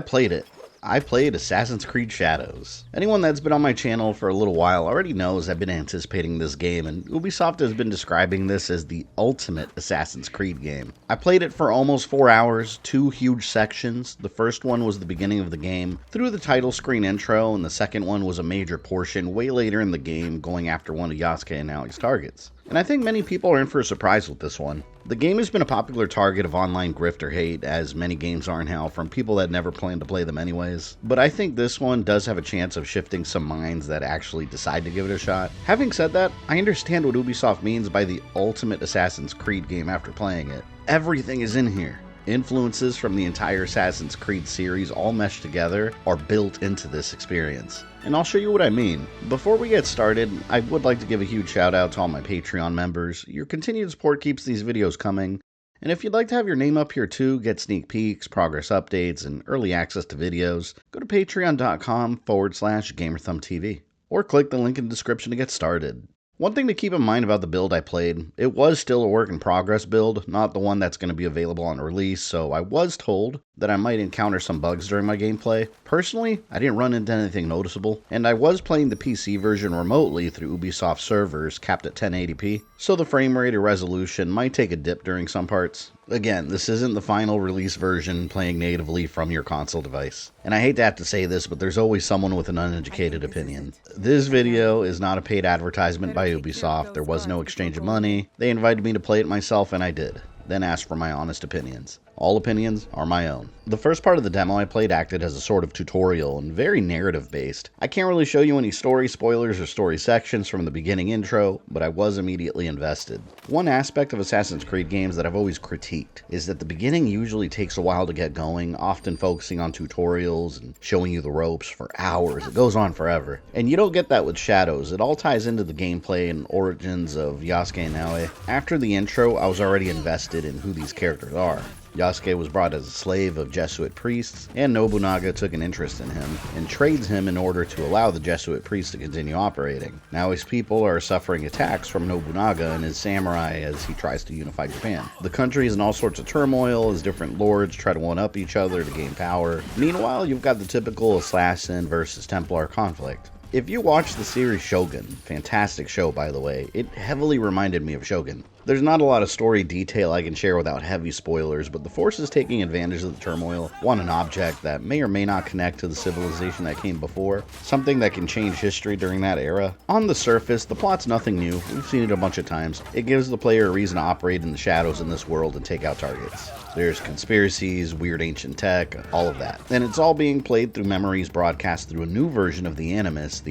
played it. I played Assassin's Creed Shadows. Anyone that's been on my channel for a little while already knows I've been anticipating this game, and Ubisoft has been describing this as the ultimate Assassin's Creed game. I played it for almost 4 hours, 2 huge sections. The first one was the beginning of the game, through the title screen intro, and the second one was a major portion way later in the game, going after one of Yasuke and Naoi's targets. And I think many people are in for a surprise with this one. The game has been a popular target of online grifter hate, as many games are now, from people that never plan to play them anyways. But I think this one does have a chance of shifting some minds that actually decide to give it a shot. Having said that, I understand what Ubisoft means by the ultimate Assassin's Creed game after playing it. Everything is in here. Influences from the entire Assassin's Creed series all meshed together are built into this experience. And I'll show you what I mean. Before we get started, I would like to give a huge shout out to all my Patreon members. Your continued support keeps these videos coming. And if you'd like to have your name up here too, get sneak peeks, progress updates, and early access to videos, go to patreon.com/GamerThumbTV. Or click the link in the description to get started. One thing to keep in mind about the build I played, it was still a work in progress build, not the one that's going to be available on release, so I was told that I might encounter some bugs during my gameplay. Personally, I didn't run into anything noticeable, and I was playing the PC version remotely through Ubisoft servers capped at 1080p, so the frame rate or resolution might take a dip during some parts. Again, this isn't the final release version playing natively from your console device. And I hate to have to say this, but there's always someone with an uneducated opinion. This video is not a paid advertisement by Ubisoft. There was no exchange of money. They invited me to play it myself, and I did. Then asked for my honest opinions. All opinions are my own. The first part of the demo I played acted as a sort of tutorial and very narrative based. I can't really show you any story spoilers or story sections from the beginning intro, but I was immediately invested. One aspect of Assassin's Creed games that I've always critiqued is that the beginning usually takes a while to get going, often focusing on tutorials and showing you the ropes for hours. It goes on forever. And you don't get that with Shadows. It all ties into the gameplay and origins of Yasuke and Naoi. After the intro, I was already invested in who these characters are. Yasuke was brought as a slave of Jesuit priests, and Nobunaga took an interest in him, and trades him in order to allow the Jesuit priests to continue operating. Now his people are suffering attacks from Nobunaga and his samurai as he tries to unify Japan. The country is in all sorts of turmoil as different lords try to one-up each other to gain power. Meanwhile, you've got the typical assassin versus Templar conflict. If you watch the series Shogun, fantastic show by the way, it heavily reminded me of Shogun. There's not a lot of story detail I can share without heavy spoilers, but the forces taking advantage of the turmoil want an object that may or may not connect to the civilization that came before, something that can change history during that era. On the surface, the plot's nothing new, we've seen it a bunch of times. It gives the player a reason to operate in the shadows in this world and take out targets. There's conspiracies, weird ancient tech, all of that. And it's all being played through memories broadcast through a new version of the Animus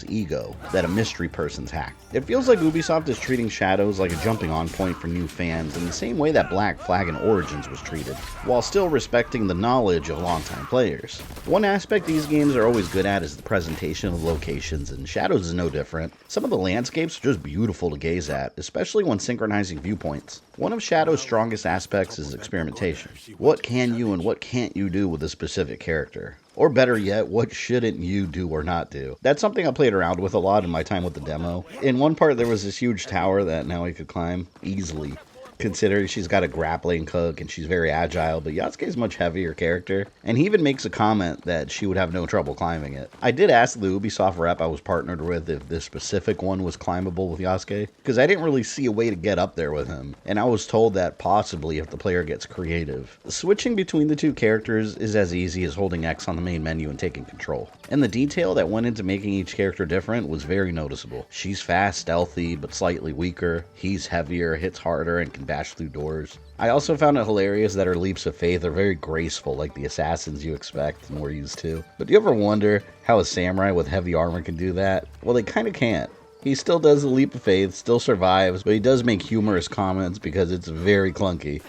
Ego, that a mystery person's hacked. It feels like Ubisoft is treating Shadows like a jumping on point for new fans in the same way that Black Flag and Origins was treated, while still respecting the knowledge of longtime players. One aspect these games are always good at is the presentation of locations, and Shadows is no different. Some of the landscapes are just beautiful to gaze at, especially when synchronizing viewpoints. One of Shadow's strongest aspects is experimentation. What can you and what can't you do with a specific character? Or better yet, what shouldn't you do or not do? That's something I played around with a lot in my time with the demo. In one part, there was this huge tower that Naoi could climb easily, considering she's got a grappling hook and she's very agile, but Yasuke's a much heavier character, and he even makes a comment that she would have no trouble climbing it. I did ask the Ubisoft rep I was partnered with if this specific one was climbable with Yasuke, because I didn't really see a way to get up there with him, and I was told that possibly if the player gets creative. Switching between the two characters is as easy as holding X on the main menu and taking control. And the detail that went into making each character different was very noticeable. She's fast, stealthy, but slightly weaker. He's heavier, hits harder, and can bash through doors. I also found it hilarious that her leaps of faith are very graceful, like the assassins you expect and we're used to. But do you ever wonder how a samurai with heavy armor can do that? Well, they kinda can't. He still does the leap of faith, still survives, but he does make humorous comments because it's very clunky.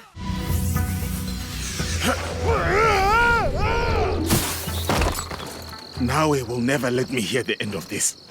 Now he will never let me hear the end of this.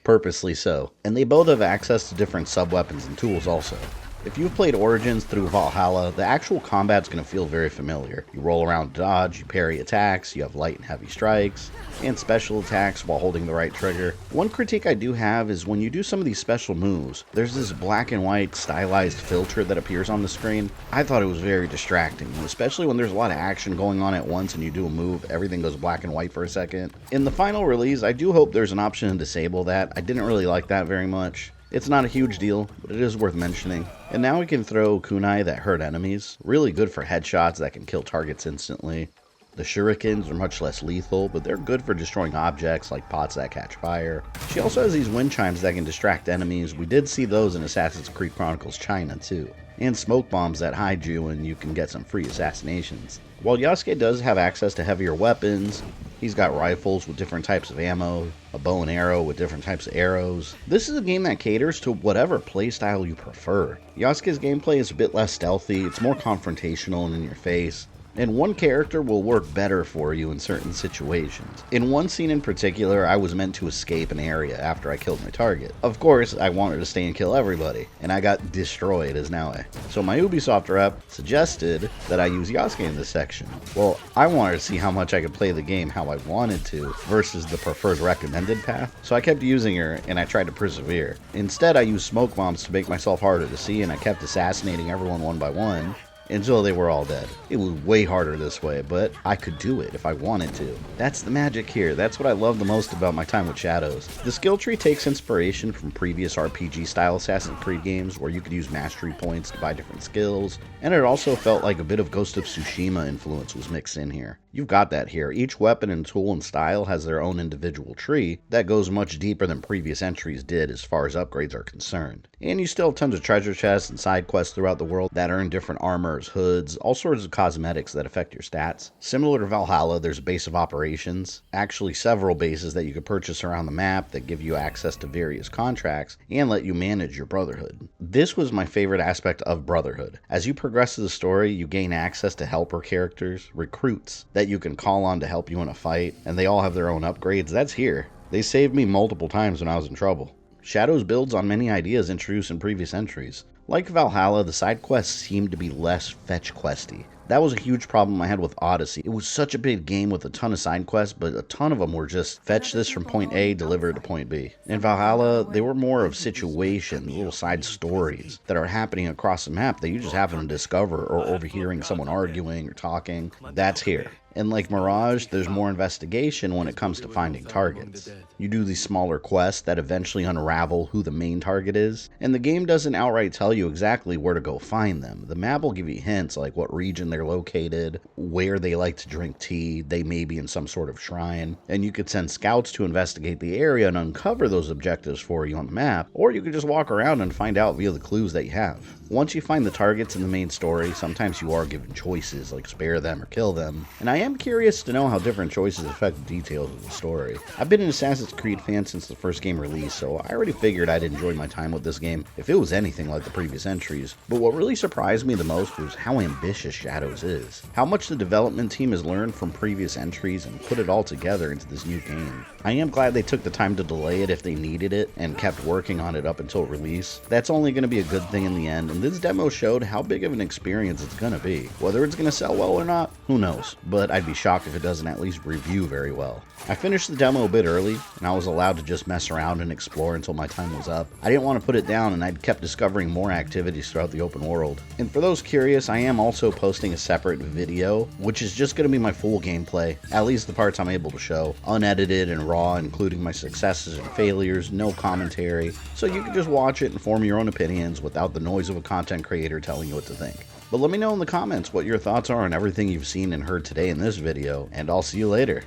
Purposely so. And they both have access to different sub-weapons and tools also. If you've played Origins through Valhalla, the actual combat's going to feel very familiar. You roll around, dodge, you parry attacks, you have light and heavy strikes, and special attacks while holding the right trigger. One critique I do have is when you do some of these special moves, there's this black and white stylized filter that appears on the screen. I thought it was very distracting, especially when there's a lot of action going on at once and you do a move, everything goes black and white for a second. In the final release, I do hope there's an option to disable that. I didn't really like that very much. It's not a huge deal, but it is worth mentioning. And now we can throw kunai that hurt enemies. Really good for headshots that can kill targets instantly. The shurikens are much less lethal, but they're good for destroying objects like pots that catch fire. She also has these wind chimes that can distract enemies. We did see those in Assassin's Creed Chronicles China too. And smoke bombs that hide you and you can get some free assassinations. While Yasuke does have access to heavier weapons, he's got rifles with different types of ammo, a bow and arrow with different types of arrows. This is a game that caters to whatever playstyle you prefer. Yasuke's gameplay is a bit less stealthy, it's more confrontational and in your face. And one character will work better for you in certain situations. In one scene in particular, I was meant to escape an area after I killed my target. Of course, I wanted to stay and kill everybody, and I got destroyed as Naue. So my Ubisoft rep suggested that I use Yasuke in this section. Well, I wanted to see how much I could play the game how I wanted to versus the preferred recommended path, so I kept using her and I tried to persevere. Instead, I used smoke bombs to make myself harder to see, and I kept assassinating everyone one by one until they were all dead. It was way harder this way, but I could do it if I wanted to. That's the magic here. That's what I love the most about my time with Shadows. The skill tree takes inspiration from previous RPG-style Assassin's Creed games where you could use mastery points to buy different skills, and it also felt like a bit of Ghost of Tsushima influence was mixed in here. You've got that here. Each weapon and tool and style has their own individual tree that goes much deeper than previous entries did as far as upgrades are concerned. And you still have tons of treasure chests and side quests throughout the world that earn different armors, hoods, all sorts of cosmetics that affect your stats. Similar to Valhalla, there's a base of operations, actually several bases that you could purchase around the map that give you access to various contracts and let you manage your Brotherhood. This was my favorite aspect of Brotherhood. As you progress through the story, you gain access to helper characters, recruits, that you can call on to help you in a fight, and they all have their own upgrades. That's here. They saved me multiple times when I was in trouble. Shadows builds on many ideas introduced in previous entries. Like Valhalla, the side quests seemed to be less fetch questy. That was a huge problem I had with Odyssey. It was such a big game with a ton of side quests, but a ton of them were just fetch this from point A, deliver it to point B. In Valhalla, they were more of situations, little side stories that are happening across the map that you just happen to discover or overhearing someone arguing or talking. That's here. And like Mirage, there's more investigation when it comes to finding targets. You do these smaller quests that eventually unravel who the main target is, and the game doesn't outright tell you exactly where to go find them. The map will give you hints like what region they're located, where they like to drink tea, they may be in some sort of shrine, and you could send scouts to investigate the area and uncover those objectives for you on the map, or you could just walk around and find out via the clues that you have. Once you find the targets in the main story, sometimes you are given choices like spare them or kill them, and I am curious to know how different choices affect the details of the story. I've been an Assassin's Creed fan since the first game released, so I already figured I'd enjoy my time with this game if it was anything like the previous entries, but what really surprised me the most was how ambitious Shadows is. How much the development team has learned from previous entries and put it all together into this new game. I am glad they took the time to delay it if they needed it and kept working on it up until release. That's only going to be a good thing in the end, and this demo showed how big of an experience it's going to be. Whether it's going to sell well or not, who knows, but I'd be shocked if it doesn't at least review very well. I finished the demo a bit early, and I was allowed to just mess around and explore until my time was up. I didn't want to put it down, and I'd kept discovering more activities throughout the open world. And for those curious, I am also posting a separate video, which is just going to be my full gameplay, at least the parts I'm able to show, unedited and raw, including my successes and failures, no commentary, so you can just watch it and form your own opinions without the noise of a content creator telling you what to think. But let me know in the comments what your thoughts are on everything you've seen and heard today in this video, and I'll see you later.